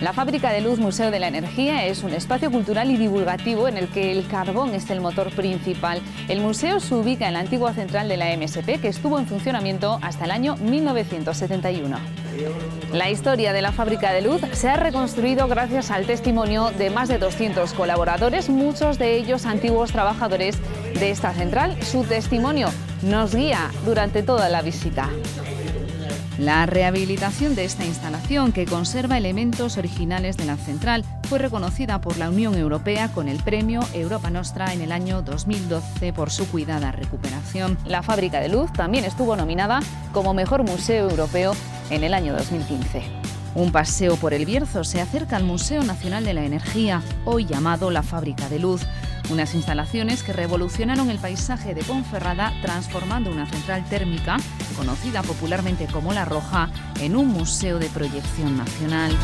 La Fábrica de Luz Museo de la Energía es un espacio cultural y divulgativo en el que el carbón es el motor principal. El museo se ubica en la antigua central de la MSP, que estuvo en funcionamiento hasta el año 1971. La historia de la Fábrica de Luz se ha reconstruido gracias al testimonio de más de 200 colaboradores, muchos de ellos antiguos trabajadores de esta central. Su testimonio nos guía durante toda la visita. La rehabilitación de esta instalación, que conserva elementos originales de la central, fue reconocida por la Unión Europea con el premio Europa Nostra en el año 2012 por su cuidada recuperación. La Fábrica de Luz también estuvo nominada como Mejor Museo Europeo en el año 2015. Un paseo por el Bierzo se acerca al Museo Nacional de la Energía, hoy llamado la Fábrica de Luz. Unas instalaciones que revolucionaron el paisaje de Ponferrada, transformando una central térmica, conocida popularmente como La Roja, en un museo de proyección nacional.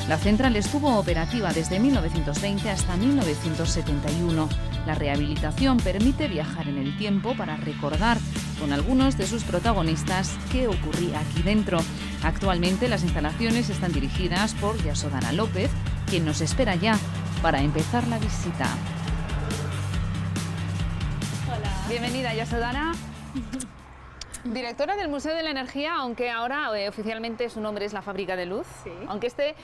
La central estuvo operativa desde 1920 hasta 1971. La rehabilitación permite viajar en el tiempo para recordar con algunos de sus protagonistas qué ocurría aquí dentro. Actualmente las instalaciones están dirigidas por Yasodhara López, quien nos espera ya para empezar la visita. Hola. Bienvenida, Yasodhara. Directora del Museo de la Energía, aunque ahora oficialmente su nombre es la Fábrica de Luz, sí. Aunque este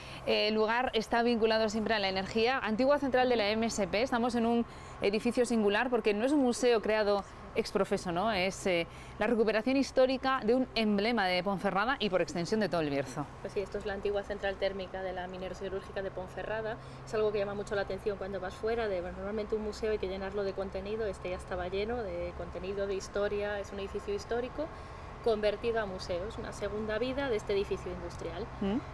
lugar está vinculado siempre a la energía. Antigua central de la MSP, estamos en un edificio singular porque no es un museo creado ex profeso, ¿no? Es la recuperación histórica de un emblema de Ponferrada y por extensión de todo el Bierzo. Pues sí, esto es la antigua central térmica de la minerosiderúrgica de Ponferrada. Es algo que llama mucho la atención cuando vas fuera. Normalmente un museo hay que llenarlo de contenido, este ya estaba lleno de contenido, de historia, es un edificio histórico convertido a museo, es una segunda vida de este edificio industrial.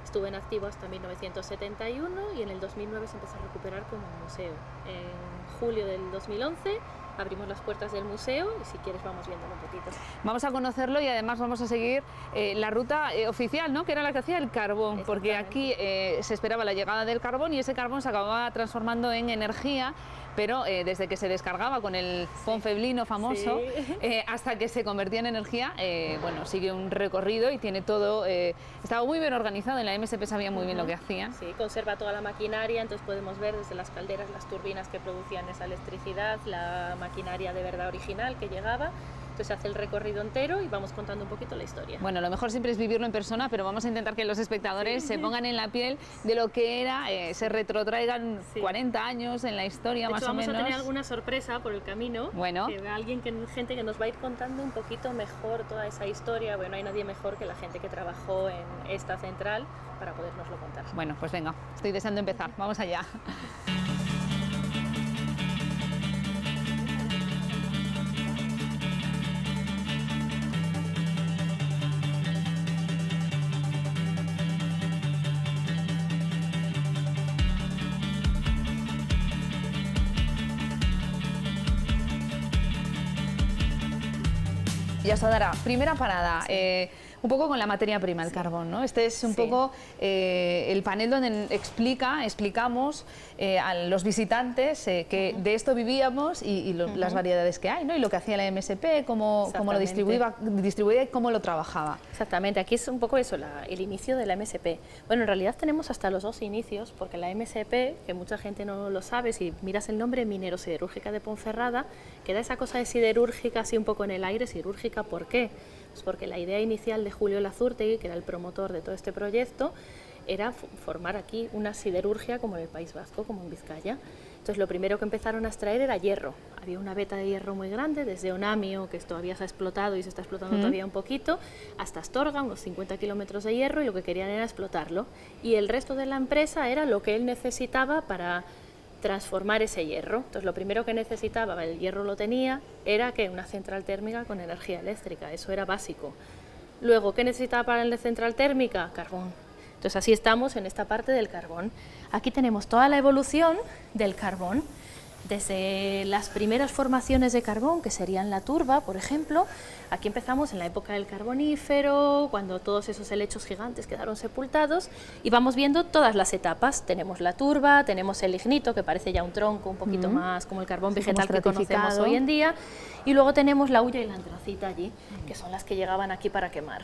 Estuvo en activo hasta 1971 y en el 2009 se empezó a recuperar como museo. En julio del 2011 abrimos las puertas del museo y si quieres vamos viéndolo un poquito. Vamos a conocerlo y además vamos a seguir la ruta oficial, ¿no? Que era la que hacía el carbón, porque aquí se esperaba la llegada del carbón y ese carbón se acababa transformando en energía, pero desde que se descargaba con el ponfeblino famoso hasta que se convertía en energía, bueno, sigue un recorrido y tiene todo, estaba muy bien organizado, en la MSP sabía muy bien lo que hacían. Sí, conserva toda la maquinaria, entonces podemos ver desde las calderas las turbinas que producían esa electricidad, la maquinaria de verdad original que llegaba. Entonces hace el recorrido entero y vamos contando un poquito la historia. Bueno, lo mejor siempre es vivirlo en persona, pero vamos a intentar que los espectadores se pongan en la piel de lo que era, se retrotraigan 40 años en la historia, más o menos. Vamos a tener alguna sorpresa por el camino, bueno, gente que nos va a ir contando un poquito mejor toda esa historia. Bueno, no hay nadie mejor que la gente que trabajó en esta central para podernoslo contar. Bueno, pues venga, estoy deseando empezar, vamos allá. Yasodhara, primera parada, un poco con la materia prima, el carbón, ¿no? Este es un poco el panel donde explicamos a los visitantes que de esto vivíamos y las variedades que hay, ¿no? Y lo que hacía la MSP, cómo lo distribuía y cómo lo trabajaba. Exactamente, aquí es un poco eso, el inicio de la MSP. Bueno, en realidad tenemos hasta los dos inicios, porque la MSP, que mucha gente no lo sabe, si miras el nombre, Minerosiderúrgica de Ponferrada, queda esa cosa de siderúrgica así un poco en el aire. Siderúrgica, ¿por qué? Pues porque la idea inicial de Julio Lazurtegui, que era el promotor de todo este proyecto, era formar aquí una siderurgia como en el País Vasco, como en Vizcaya. Entonces lo primero que empezaron a extraer era hierro. Había una veta de hierro muy grande, desde Onamio, que todavía se ha explotado y se está explotando todavía un poquito, hasta Astorga, unos 50 kilómetros de hierro, y lo que querían era explotarlo. Y el resto de la empresa era lo que él necesitaba para transformar ese hierro. Entonces lo primero que necesitaba, el hierro lo tenía, era que una central térmica con energía eléctrica, eso era básico. Luego, ¿qué necesitaba para la central térmica? Carbón. Entonces así estamos en esta parte del carbón. Aquí tenemos toda la evolución del carbón, desde las primeras formaciones de carbón, que serían la turba, por ejemplo. Aquí empezamos en la época del Carbonífero, cuando todos esos helechos gigantes quedaron sepultados, y vamos viendo todas las etapas. Tenemos la turba, tenemos el lignito, que parece ya un tronco un poquito más como el carbón vegetal que conocemos hoy en día, y luego tenemos la hulla y la antracita allí, que son las que llegaban aquí para quemar.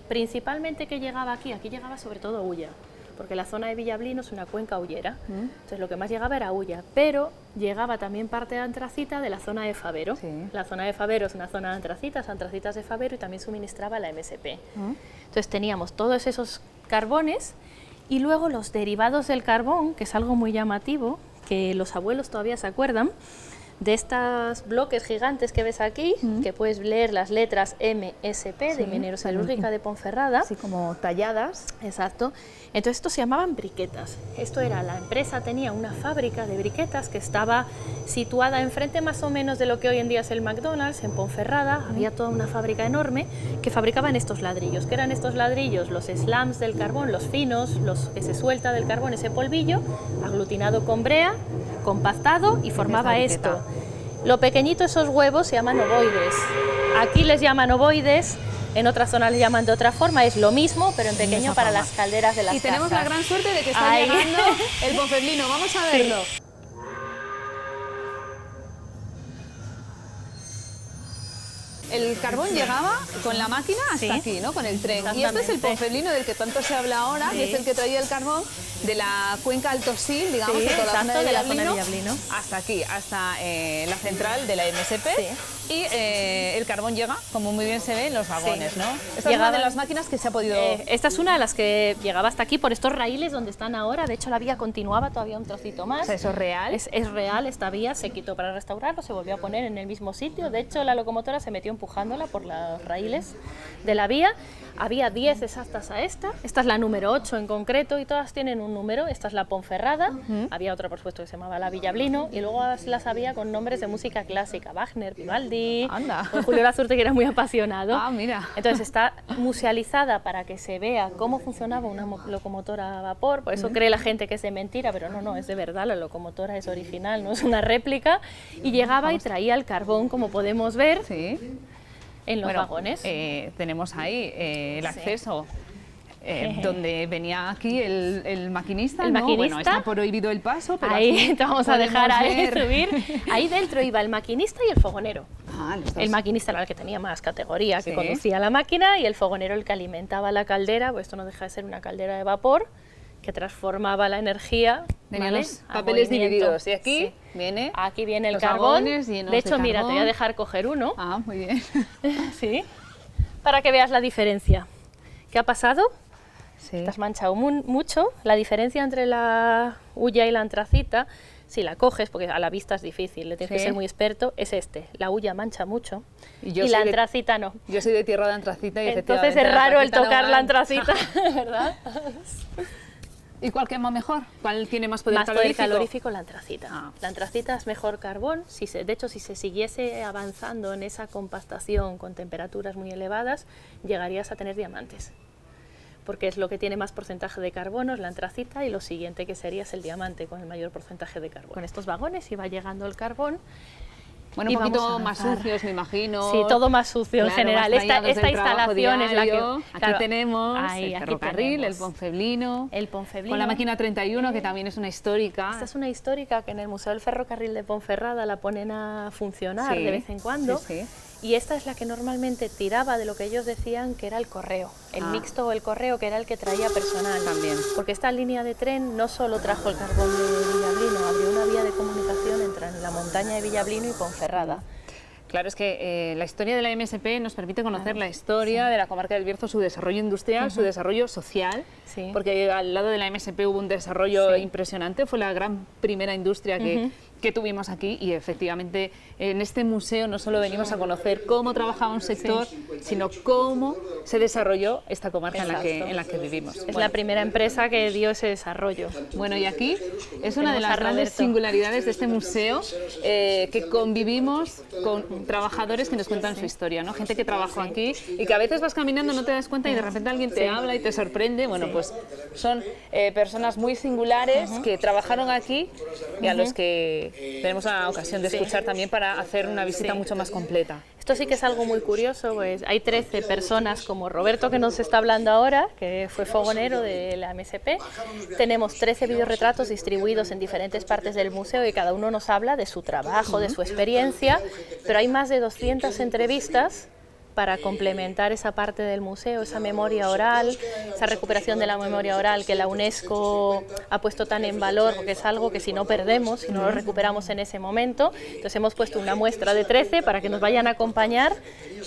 Principalmente que llegaba aquí llegaba sobre todo hulla, porque la zona de Villablino es una cuenca hullera, entonces lo que más llegaba era hulla, pero llegaba también parte de antracita de la zona de Favero. Sí. La zona de Favero es una zona de antracitas de Favero, y también suministraba la MSP. Entonces teníamos todos esos carbones y luego los derivados del carbón, que es algo muy llamativo, que los abuelos todavía se acuerdan, de estos bloques gigantes que ves aquí, que puedes leer las letras MSP, de Minerosiderúrgica de Ponferrada. Así como talladas. Exacto. Entonces estos se llamaban briquetas. Esto era, la empresa tenía una fábrica de briquetas que estaba situada enfrente más o menos de lo que hoy en día es el McDonald's, en Ponferrada. Había toda una fábrica enorme que fabricaban estos ladrillos. ¿Qué eran estos ladrillos? Los slams del carbón, los finos, los que se suelta del carbón, ese polvillo, aglutinado con brea, compactado, y formaba esto. Lo pequeñito, esos huevos, se llaman ovoides. Aquí les llaman ovoides, en otras zonas les llaman de otra forma, es lo mismo, pero en pequeño para las calderas de las casas. Y tenemos la gran suerte de que está Ahí. llegando el ponferlino. Vamos a verlo. El carbón llegaba con la máquina hasta aquí, ¿no? Con el tren. Y este es el ponferlino del que tanto se habla ahora, que es el que traía el carbón de la cuenca Alto Sil, digamos, de toda la zona de Villablino, hasta aquí, hasta la central de la MSP. Y el carbón llega, como muy bien se ve, en los vagones, ¿no? Esta es una de las máquinas que se ha podido... esta es una de las que llegaba hasta aquí por estos raíles donde están ahora. De hecho, la vía continuaba todavía un trocito más. O sea, ¿eso es real? Es real, esta vía se quitó para restaurarlo, se volvió a poner en el mismo sitio. De hecho, la locomotora se metió empujándola por los raíles de la vía. Había 10 exactas a esta es la número 8 en concreto, y todas tienen un número. Esta es la Ponferrada, había otra por supuesto que se llamaba la Villablino, y luego las había con nombres de música clásica, Wagner, Vivaldi, Julio Lazurte, que era muy apasionado. Ah, mira. Entonces está musealizada para que se vea cómo funcionaba una locomotora a vapor. Por eso cree la gente que es de mentira, pero no, es de verdad, la locomotora es original, no es una réplica, y llegaba y traía el carbón, como podemos ver. Sí. En los vagones. Tenemos ahí el acceso donde venía aquí el maquinista. El maquinista. Bueno, está prohibido el paso, pero ahí te vamos a dejar ahí ver. subir. Ahí dentro iba el maquinista y el fogonero. Los el maquinista era el que tenía más categoría, que conducía la máquina, y el fogonero el que alimentaba la caldera, pues esto no deja de ser una caldera de vapor que transformaba la energía. Tenía los papeles divididos, y aquí viene aquí viene el carbón. De hecho, mira, te voy a dejar coger uno. Ah, muy bien. Sí, para que veas la diferencia. ¿Qué ha pasado? Sí. Te has manchado mucho. La diferencia entre la hulla y la antracita, si la coges, porque a la vista es difícil, le tienes que ser muy experto, es este. La hulla mancha mucho y la antracita no. Yo soy de tierra de antracita y entonces es raro el tocar la antracita, ¿verdad? ¿Y cuál quema mejor? ¿Cuál tiene más poder calorífico? Más poder calorífico la antracita. La antracita es mejor carbón. De hecho, si se siguiese avanzando en esa compactación con temperaturas muy elevadas, llegarías a tener diamantes. Porque es lo que tiene más porcentaje de carbono, es la antracita, y lo siguiente que sería es el diamante con el mayor porcentaje de carbono. Con estos vagones iba llegando el carbón. Bueno, un poquito más sucios, me imagino. Sí, todo más sucio en general. Esta instalación es la que... Aquí tenemos el ferrocarril, el ponferlino, con la máquina 31, que también es una histórica. Esta es una histórica que en el Museo del Ferrocarril de Ponferrada la ponen a funcionar de vez en cuando. Y esta es la que normalmente tiraba de lo que ellos decían que era el correo, el mixto o el correo, que era el que traía personal. También. Porque esta línea de tren no solo trajo el carbón de Villablino, abrió una vía de comunicación entre la montaña de Villablino y Ponferrada. Claro, es que la historia de la MSP nos permite conocer la historia de la comarca del Bierzo, su desarrollo industrial, su desarrollo social, porque al lado de la MSP hubo un desarrollo impresionante, fue la gran primera industria que tuvimos aquí, y efectivamente en este museo no solo venimos a conocer cómo trabajaba un sector, sino cómo se desarrolló esta comarca en la que vivimos. Es la primera empresa que dio ese desarrollo. Bueno, y aquí es una de las grandes singularidades de este museo, que convivimos con trabajadores que nos cuentan su historia, ¿no? Gente que trabajó aquí y que a veces vas caminando, no te das cuenta y de repente alguien te habla y te sorprende. Bueno, pues son personas muy singulares que trabajaron aquí y a los que tenemos la ocasión de escuchar también para hacer una visita mucho más completa. Esto sí que es algo muy curioso, pues hay 13 personas como Roberto, que nos está hablando ahora, que fue fogonero de la MSP. Tenemos 13 videorretratos distribuidos en diferentes partes del museo y cada uno nos habla de su trabajo, de su experiencia, pero hay más de 200 entrevistas para complementar esa parte del museo, esa memoria oral, esa recuperación de la memoria oral que la UNESCO ha puesto tan en valor, porque es algo que si no perdemos, si no lo recuperamos en ese momento. Entonces hemos puesto una muestra de 13 para que nos vayan a acompañar,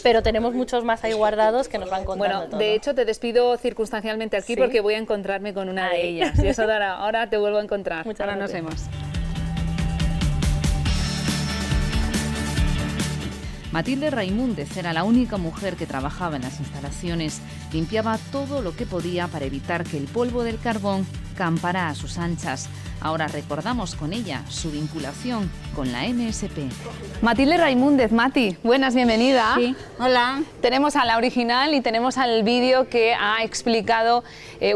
pero tenemos muchos más ahí guardados que nos van contando Bueno, todo. de hecho te despido circunstancialmente aquí porque voy a encontrarme con una de ellas. Y eso ahora te vuelvo a encontrar. Muchas ahora gracias. nos vemos. Matilde Raimúndez era la única mujer que trabajaba en las instalaciones. Limpiaba todo lo que podía para evitar que el polvo del carbón campara a sus anchas. Ahora recordamos con ella su vinculación con la MSP. Matilde Raimúndez, Mati, buenas, bienvenida. Sí, hola. Tenemos a la original y tenemos al vídeo que ha explicado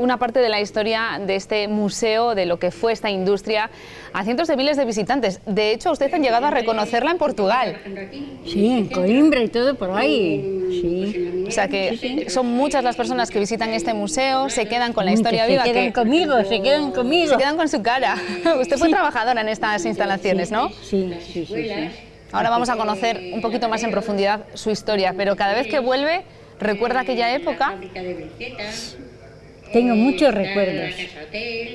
una parte de la historia de este museo, de lo que fue esta industria, a cientos de miles de visitantes. De hecho, ustedes han llegado a reconocerla en Portugal. Sí, en Coimbra y todo por ahí. Sí. O sea que son muchas las personas que visitan este museo, se quedan con la historia viva. Se quedan conmigo, se quedan conmigo. Se quedan con su cara. Usted fue trabajadora en estas instalaciones, ¿no? Sí. Ahora vamos a conocer un poquito más en profundidad su historia, pero cada vez que vuelve, ¿recuerda aquella época? Tengo muchos recuerdos,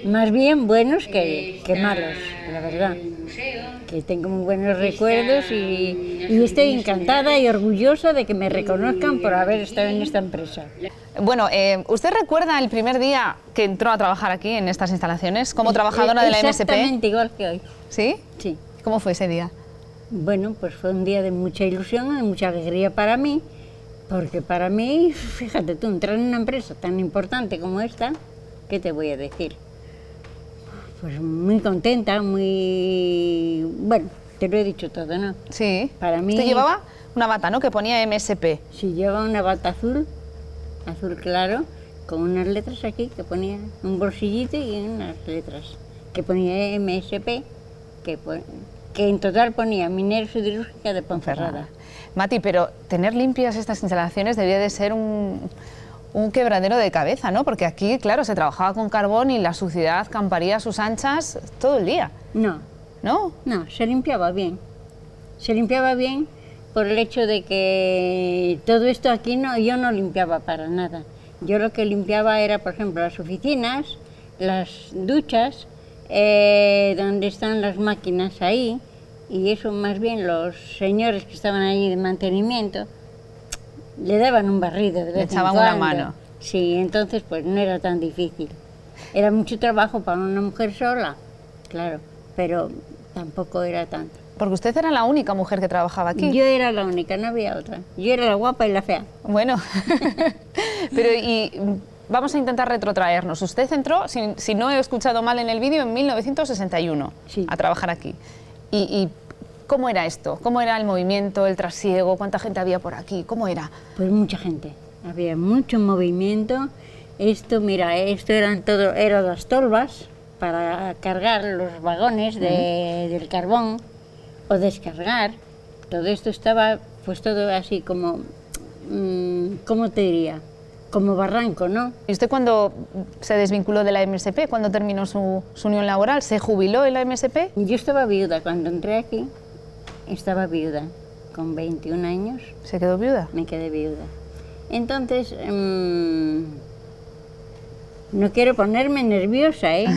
más bien buenos que malos, la verdad. Que tengo muy buenos recuerdos y estoy encantada y orgullosa de que me reconozcan por haber estado en esta empresa. Bueno, ¿usted recuerda el primer día que entró a trabajar aquí en estas instalaciones como trabajadora de la MSP? Exactamente igual que hoy. ¿Sí? Sí. ¿Cómo fue ese día? Bueno, pues fue un día de mucha ilusión, de mucha alegría para mí, porque para mí, fíjate tú, entrar en una empresa tan importante como esta, ¿qué te voy a decir? Pues muy contenta, muy... bueno, te lo he dicho todo, ¿no? Sí. Para mí... Usted llevaba una bata, ¿no?, que ponía MSP. Sí, llevaba una bata azul claro, con unas letras aquí que ponía un bolsillito y unas letras que ponía MSP, que en total ponía Minera Siderúrgica de Ponferrada. Mati, pero tener limpias estas instalaciones debía de ser un quebradero de cabeza, ¿no? Porque aquí, claro, se trabajaba con carbón y la suciedad camparía a sus anchas todo el día. No. ¿No? No, se limpiaba bien. Se limpiaba bien por el hecho de que todo esto aquí yo no limpiaba para nada. Yo lo que limpiaba era, por ejemplo, las oficinas, las duchas, donde están las máquinas ahí, y eso más bien los señores que estaban ahí de mantenimiento le daban un barrido de vez en echaban cuando. una mano. Sí, entonces pues no era tan difícil. Era mucho trabajo para una mujer sola, claro, pero tampoco era tanto. Porque usted era la única mujer que trabajaba aquí. Yo era la única, no había otra. Yo era la guapa y la fea. Bueno, pero vamos a intentar retrotraernos. Usted entró, si no he escuchado mal en el vídeo, en 1961 a trabajar aquí. ¿Y cómo era esto? ¿Cómo era el movimiento, el trasiego? ¿Cuánta gente había por aquí? ¿Cómo era? Pues mucha gente. Había mucho movimiento. Esto, mira, esto eran las tolvas para cargar los vagones del carbón o descargar. Todo esto estaba pues todo así como, ¿cómo te diría? Como barranco, ¿no? ¿Y usted cuando se desvinculó de la MSP, cuando terminó su unión laboral, se jubiló en la MSP? Yo estaba viuda cuando entré aquí, estaba viuda, con 21 años. ¿Se quedó viuda? Me quedé viuda. Entonces, no quiero ponerme nerviosa, ¿eh?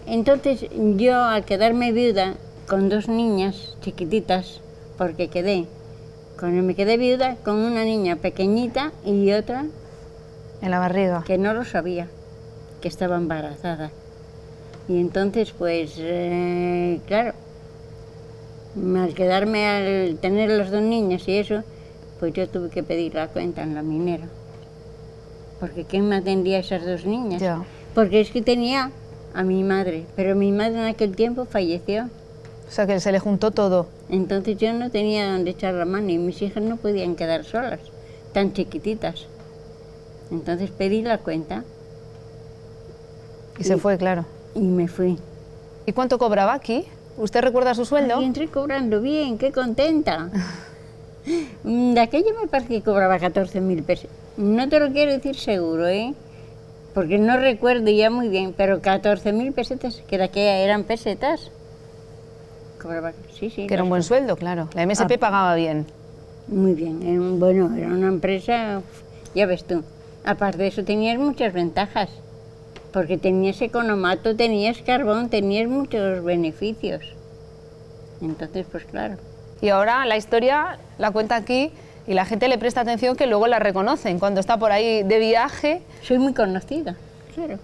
Entonces yo al quedarme viuda con dos niñas chiquititas, porque cuando me quedé viuda con una niña pequeñita y otra en la barriga, que no lo sabía, que estaba embarazada. Y entonces pues claro, al tener las dos niñas y eso, pues yo tuve que pedir la cuenta en la minera, porque ¿quién me atendía a esas dos niñas? Ya. Porque es que tenía a mi madre, pero mi madre en aquel tiempo falleció. O sea que se le juntó todo. Entonces yo no tenía dónde echar la mano y mis hijas no podían quedar solas, tan chiquititas. Entonces pedí la cuenta. Y se fue, claro. Y me fui. ¿Y cuánto cobraba aquí? ¿Usted recuerda su sueldo? Y entré cobrando bien, qué contenta. De aquello me parece que cobraba 14.000 pesos. No te lo quiero decir seguro, ¿eh? Porque no recuerdo ya muy bien, pero 14.000 pesetas, que eran pesetas. Cobraba, sí. Que era un buen sueldo, claro. La MSP pagaba bien. Muy bien, bueno, era una empresa, ya ves tú. Aparte de eso tenías muchas ventajas, porque tenías economato, tenías carbón, tenías muchos beneficios. Entonces, pues claro. Y ahora la historia la cuenta aquí y la gente le presta atención, que luego la reconocen cuando está por ahí de viaje. Soy muy conocida, claro.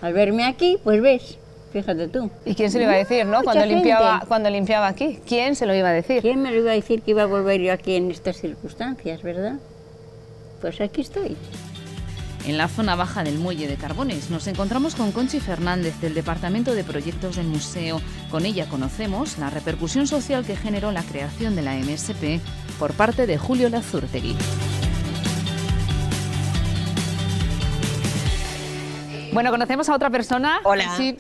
Al verme aquí, pues ves, fíjate tú. ¿Y quién se lo iba a decir, no? Mucha gente. Cuando limpiaba aquí, ¿quién se lo iba a decir? ¿Quién me lo iba a decir que iba a volver yo aquí en estas circunstancias, verdad? Pues aquí estoy. En la zona baja del muelle de Carbones nos encontramos con Conchi Fernández del Departamento de Proyectos del Museo. Con ella conocemos la repercusión social que generó la creación de la MSP por parte de Julio Lazurtegui. Bueno, conocemos a otra persona. Hola. Sí,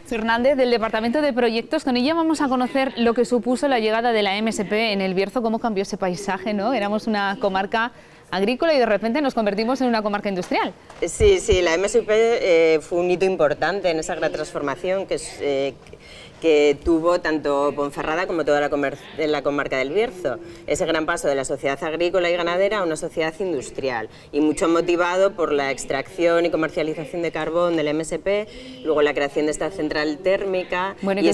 Fernández del Departamento de Proyectos. Con ella vamos a conocer lo que supuso la llegada de la MSP en el Bierzo, cómo cambió ese paisaje, ¿no? Éramos una comarca agrícola y de repente nos convertimos en una comarca industrial. Sí, la MSP fue un hito importante en esa gran transformación que tuvo tanto Ponferrada como toda la comarca del Bierzo. Ese gran paso de la sociedad agrícola y ganadera a una sociedad industrial, y mucho motivado por la extracción y comercialización de carbón del MSP, luego la creación de esta central térmica. Bueno, ¿y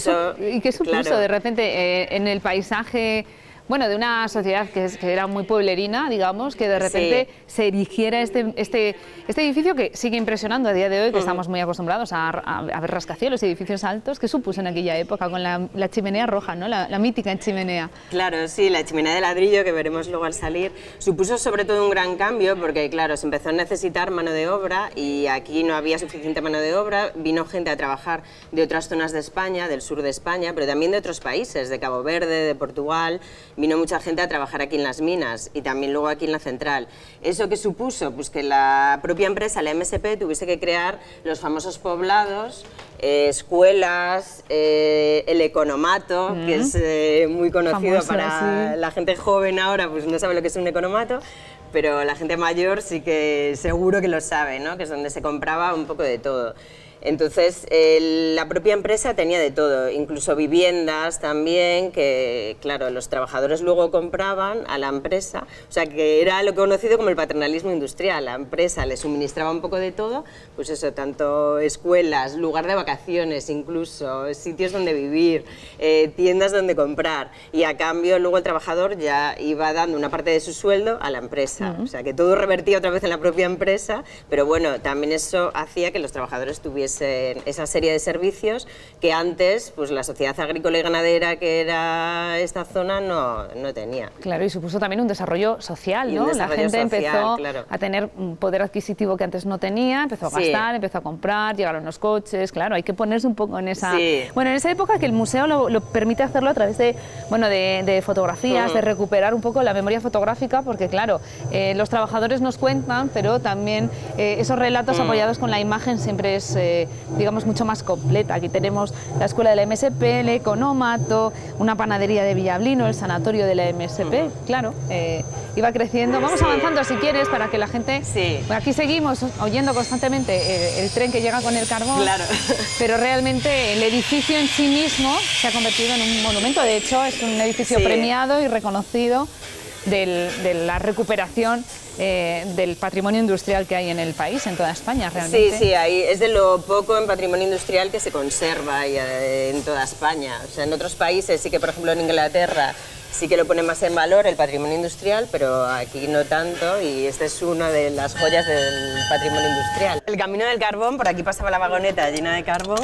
qué supuso claro, de repente en el paisaje? Bueno, de una sociedad que era muy pueblerina, digamos, que de repente se erigiera este edificio que sigue impresionando a día de hoy, que estamos muy acostumbrados a ver rascacielos y edificios altos. ¿Qué supuso en aquella época con la chimenea roja, ¿no? La mítica chimenea? Claro, sí, la chimenea de ladrillo, que veremos luego al salir, supuso sobre todo un gran cambio porque, claro, se empezó a necesitar mano de obra y aquí no había suficiente mano de obra. Vino gente a trabajar de otras zonas de España, del sur de España, pero también de otros países, de Cabo Verde, de Portugal. Vino mucha gente a trabajar aquí en las minas y también luego aquí en la central. ¿Eso qué supuso? Pues que la propia empresa, la MSP, tuviese que crear los famosos poblados, escuelas, el economato, que es muy conocido para la gente joven ahora, pues no sabe lo que es un economato, pero la gente mayor sí que seguro que lo sabe, ¿no? Que es donde se compraba un poco de todo. Entonces, la propia empresa tenía de todo, incluso viviendas también, que claro, los trabajadores luego compraban a la empresa, o sea que era lo conocido como el paternalismo industrial. La empresa les suministraba un poco de todo, pues eso, tanto escuelas, lugar de vacaciones incluso, sitios donde vivir, tiendas donde comprar, y a cambio luego el trabajador ya iba dando una parte de su sueldo a la empresa, o sea que todo revertía otra vez en la propia empresa, pero bueno, también eso hacía que los trabajadores tuviesen esa serie de servicios que antes pues la sociedad agrícola y ganadera que era esta zona no tenía. Claro, y supuso también un desarrollo social, ¿no? La gente empezó a tener un poder adquisitivo que antes no tenía, empezó a gastar, empezó a comprar, llegaron los coches, claro, hay que ponerse un poco en esa... Bueno, en esa época que el museo lo permite hacerlo a través de fotografías, de recuperar un poco la memoria fotográfica, porque claro, los trabajadores nos cuentan, pero también esos relatos apoyados con la imagen siempre es digamos, mucho más completa. Aquí tenemos la escuela de la MSP, el economato, una panadería de Villablino, el sanatorio de la MSP, claro, iba creciendo. Vamos avanzando si quieres para que la gente... Aquí seguimos oyendo constantemente el tren que llega con el carbón, pero realmente el edificio en sí mismo se ha convertido en un monumento. De hecho, es un edificio premiado y reconocido de la recuperación del patrimonio industrial que hay en el país, en toda España realmente. Sí, ahí es de lo poco en patrimonio industrial que se conserva en toda España. O sea, en otros países sí que, por ejemplo, en Inglaterra sí que lo pone más en valor el patrimonio industrial, pero aquí no tanto, y esta es una de las joyas del patrimonio industrial. El camino del carbón, por aquí pasaba la vagoneta llena de carbón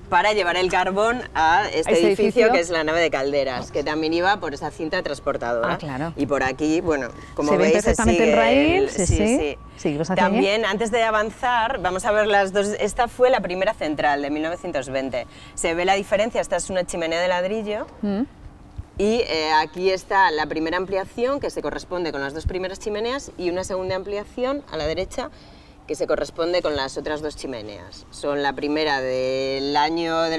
para llevar el carbón a este edificio que es la nave de Calderas, que también iba por esa cinta transportadora. Y por aquí, bueno, como se veis, ve perfectamente el raíl. También, antes de avanzar, vamos a ver las dos. Esta fue la primera central de 1920. Se ve la diferencia, esta es una chimenea de ladrillo. Y aquí está la primera ampliación, que se corresponde con las dos primeras chimeneas, y una segunda ampliación a la derecha, que se corresponde con las otras dos chimeneas. Son la primera de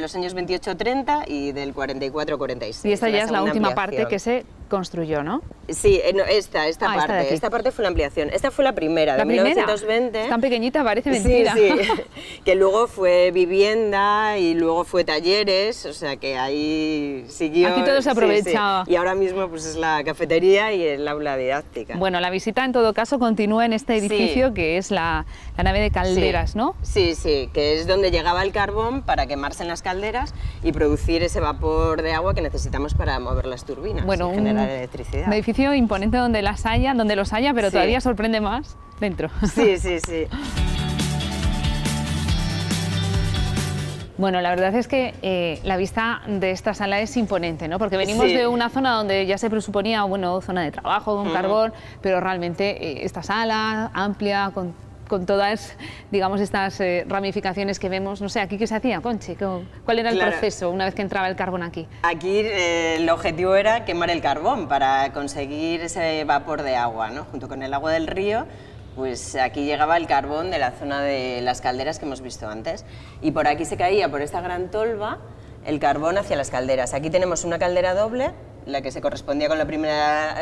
los años 28-30 y del 44-46. Y esta ya es la última parte que se construyó, ¿no? Sí, no, esta esta de parte. aquí. Esta parte fue la ampliación. Esta fue la primera, de 1920. Es tan pequeñita, parece mentira. Sí, sí. Que luego fue vivienda y luego fue talleres, o sea que ahí siguió. Aquí todo se aprovechaba. Sí. Y ahora mismo pues es la cafetería y el aula didáctica. Bueno, la visita en todo caso continúa en este edificio que es la nave de calderas, ¿no? Sí, sí, que es donde llegaba el carbón para quemarse en las calderas y producir ese vapor de agua que necesitamos para mover las turbinas y generar electricidad. Un edificio imponente donde los haya, pero todavía sorprende más dentro. Sí, sí, sí. Bueno, la verdad es que la vista de esta sala es imponente, ¿no? Porque venimos de una zona donde ya se presuponía, bueno, zona de trabajo, con carbón, pero realmente esta sala amplia, con todas, digamos, estas ramificaciones que vemos, no sé, ¿aquí qué se hacía, Conchi? ¿Cuál era el proceso una vez que entraba el carbón aquí? Aquí el objetivo era quemar el carbón para conseguir ese vapor de agua, ¿no? Junto con el agua del río, pues aquí llegaba el carbón de la zona de las calderas que hemos visto antes. Y por aquí se caía, por esta gran tolva, el carbón hacia las calderas. Aquí tenemos una caldera doble, la que se correspondía con la primera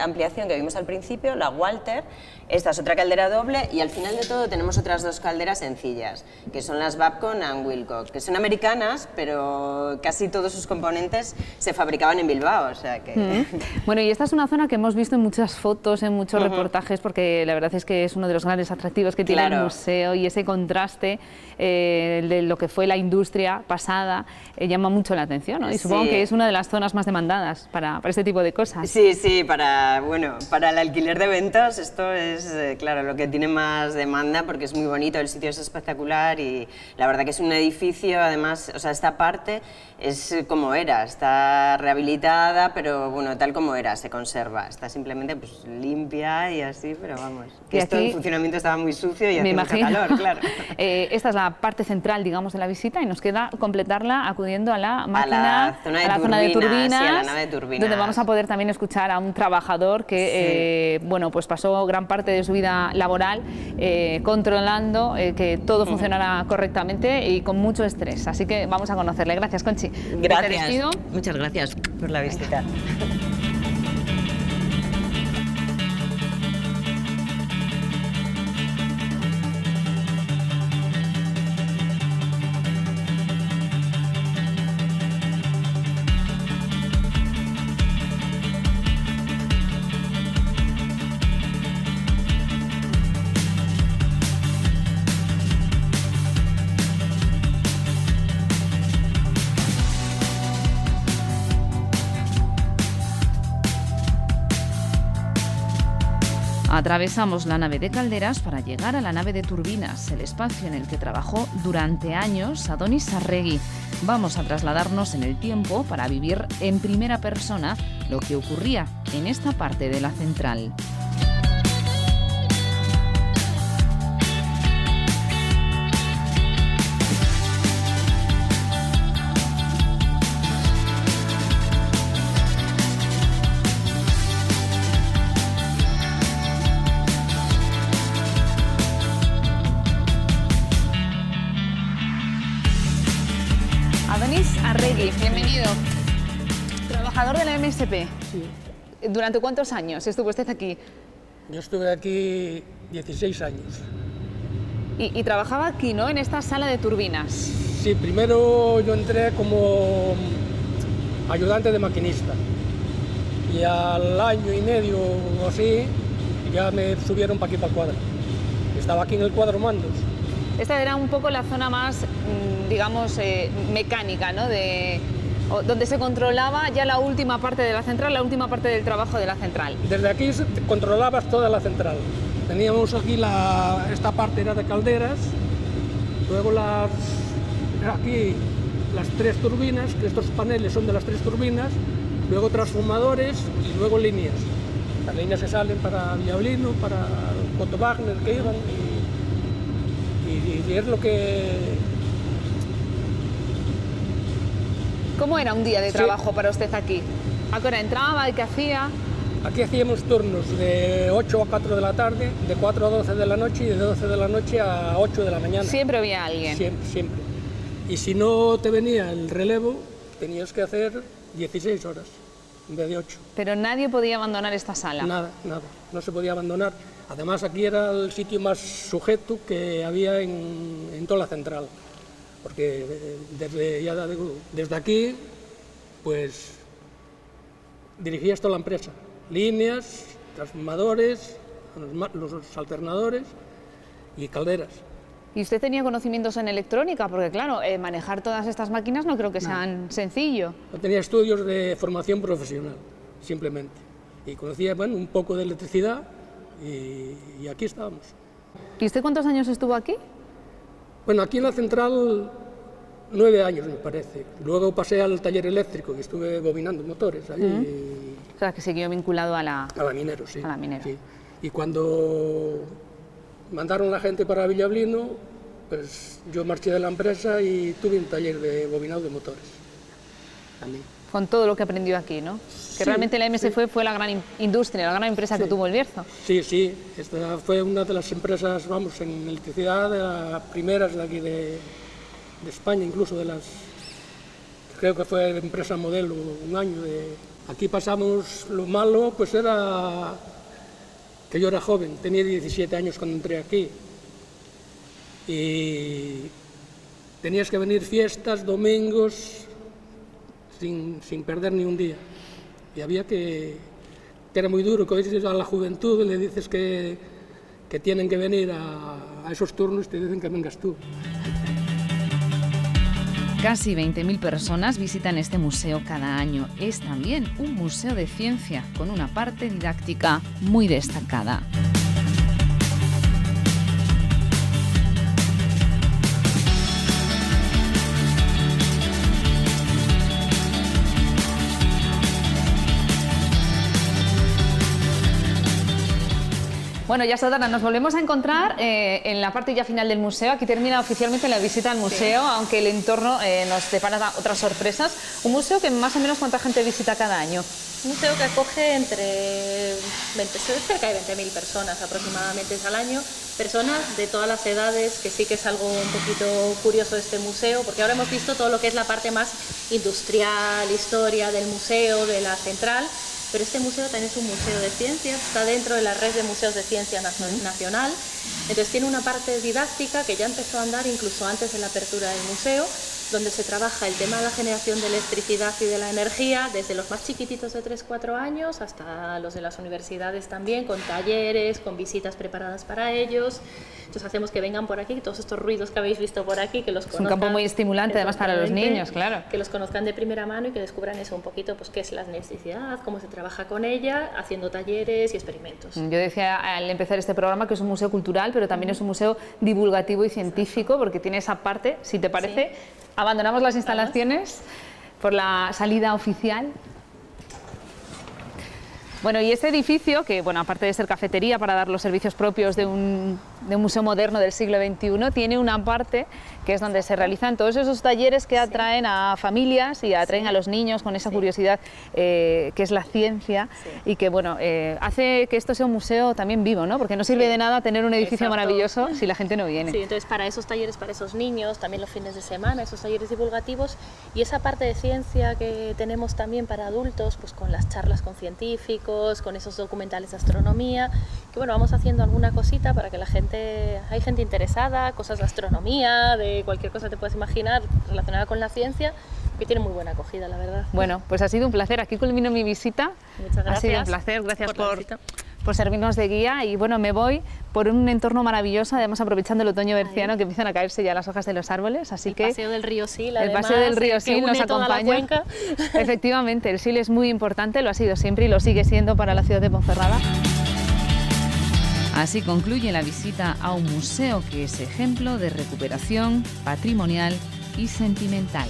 ampliación que vimos al principio, la Walter. Esta es otra caldera doble y al final de todo tenemos otras dos calderas sencillas, que son las Babcock and Wilcox, que son americanas, pero casi todos sus componentes se fabricaban en Bilbao, o sea que... Bueno, y esta es una zona que hemos visto en muchas fotos, en muchos reportajes, porque la verdad es que es uno de los grandes atractivos que tiene el museo, y ese contraste de lo que fue la industria pasada llama mucho la atención, ¿no? Y supongo que es una de las zonas más demandadas para este tipo de cosas. Sí, sí, para el alquiler de eventos esto es, claro, lo que tiene más demanda, porque es muy bonito, el sitio es espectacular y la verdad que es un edificio, además, o sea, esta parte es como era, está rehabilitada, pero bueno, tal como era, se conserva, está simplemente pues limpia y así, pero vamos, que esto en funcionamiento estaba muy sucio y hacía mucho calor, claro. Esta es la parte central, digamos, de la visita y nos queda completarla acudiendo a la máquina, a la zona de turbinas, sí, a la nave de turbinas, donde vamos a poder también escuchar a un trabajador que bueno, pues pasó gran parte de su vida laboral controlando que todo funcionara correctamente y con mucho estrés. Así que vamos a conocerle. Gracias, Conchi. Gracias. Muchas gracias por la visita. Atravesamos la nave de calderas para llegar a la nave de turbinas, el espacio en el que trabajó durante años Adonis Arregui. Vamos a trasladarnos en el tiempo para vivir en primera persona lo que ocurría en esta parte de la central. Adonis Arregui, bienvenido. Trabajador de la MSP. Sí. ¿Durante cuántos años estuvo usted aquí? Yo estuve aquí 16 años. Y trabajaba aquí, ¿no? En esta sala de turbinas. Sí, primero yo entré como ayudante de maquinista. Y al año y medio o así, ya me subieron para aquí, para el cuadro. Estaba aquí en el cuadro mandos. Esta era un poco la zona más, digamos, mecánica, ¿no? Donde se controlaba ya la última parte de la central, la última parte del trabajo de la central. Desde aquí controlabas toda la central. Teníamos aquí esta parte era de calderas, luego aquí las 3 turbinas, que estos paneles son de las 3 turbinas, luego transformadores y luego líneas. Las líneas que salen para Villablino, para Otto Wagner que iban y es lo que... ¿Cómo era un día de trabajo para usted aquí? ¿A qué hora entraba y qué hacía? Aquí hacíamos turnos de 8 a 4 de la tarde, de 4 a 12 de la noche y de 12 de la noche a 8 de la mañana. ¿Siempre había alguien? Siempre, siempre. Y si no te venía el relevo, tenías que hacer 16 horas. en vez de 8. Pero nadie podía abandonar esta sala. Nada, no se podía abandonar. Además, aquí era el sitio más sujeto que había en toda la central, porque desde aquí, pues, dirigías toda la empresa, líneas, transformadores, los alternadores y calderas. ¿Y usted tenía conocimientos en electrónica? Porque claro, manejar todas estas máquinas no creo que sean sencillo. No tenía estudios de formación profesional, simplemente. Y conocía, bueno, un poco de electricidad y aquí estábamos. ¿Y usted cuántos años estuvo aquí? Bueno, aquí en la central 9 años, me parece. Luego pasé al taller eléctrico, que estuve bobinando motores allí. O sea, que siguió vinculado a la... A la Minero, sí. A la Minero. Sí. Y cuando mandaron la gente para Villablino, pues yo marché de la empresa y tuve un taller de bobinado de motores también. Con todo lo que aprendió aquí, ¿no? Que Sí, realmente la MSF fue la gran industria, la gran empresa que tuvo el Bierzo. Sí, sí. Esta fue una de las empresas, vamos, en electricidad, de las primeras de aquí de España, incluso de las... Creo que fue empresa modelo un año. Aquí pasamos, lo malo pues era que yo era joven, tenía 17 años cuando entré aquí. Y tenías que venir fiestas, domingos, sin perder ni un día. Y había que era muy duro, que dices a la juventud, le dices que tienen que venir a esos turnos y te dicen que vengas tú. Casi 20.000 personas visitan este museo cada año. Es también un museo de ciencia con una parte didáctica muy destacada. Bueno, ya Sotana, nos volvemos a encontrar en la parte ya final del museo. Aquí termina oficialmente la visita al museo, aunque el entorno nos depara otras sorpresas. Un museo que más o menos ¿cuánta gente visita cada año? Un museo que acoge entre cerca de 20.000 personas aproximadamente al año, personas de todas las edades, que sí que es algo un poquito curioso de este museo, porque ahora hemos visto todo lo que es la parte más industrial, historia del museo, de la central, pero este museo también es un museo de ciencias, está dentro de la red de museos de ciencia nacional, entonces tiene una parte didáctica que ya empezó a andar incluso antes de la apertura del museo, donde se trabaja el tema de la generación de electricidad y de la energía, desde los más chiquititos de 3-4 años hasta los de las universidades también, con talleres, con visitas preparadas para ellos. Entonces hacemos que vengan por aquí, todos estos ruidos que habéis visto por aquí, que los conozcan. Es un campo muy estimulante además para los niños, claro. Que los conozcan de primera mano y que descubran eso un poquito, pues qué es la electricidad, cómo se trabaja con ella, haciendo talleres y experimentos. Yo decía al empezar este programa que es un museo cultural, pero también es un museo divulgativo y científico, porque tiene esa parte, si te parece... Sí. Abandonamos las instalaciones por la salida oficial. Bueno, y este edificio, que bueno, aparte de ser cafetería para dar los servicios propios de un museo moderno del siglo XXI, tiene una parte que es donde se realizan todos esos talleres que atraen a familias y atraen a los niños con esa curiosidad que es la ciencia y que bueno, hace que esto sea un museo también vivo, ¿no? Porque no sirve de nada tener un edificio maravilloso si la gente no viene. Sí, entonces para esos talleres, para esos niños, también los fines de semana, esos talleres divulgativos y esa parte de ciencia que tenemos también para adultos, pues con las charlas con científicos, con esos documentales de astronomía, que bueno, vamos haciendo alguna cosita para que la gente, hay gente interesada, cosas de astronomía, de cualquier cosa que te puedas imaginar relacionada con la ciencia, que tiene muy buena acogida, la verdad. Bueno, pues ha sido un placer, aquí culmino mi visita. Muchas gracias. Ha sido un placer, gracias por servirnos de guía y bueno, me voy por un entorno maravilloso, además aprovechando el otoño berciano que empiezan a caerse ya las hojas de los árboles, así que... El paseo del río Sil, además, el paseo del río Sil nos acompaña. Efectivamente, el Sil es muy importante, lo ha sido siempre y lo sigue siendo para la ciudad de Ponferrada. Así concluye la visita a un museo que es ejemplo de recuperación patrimonial y sentimental.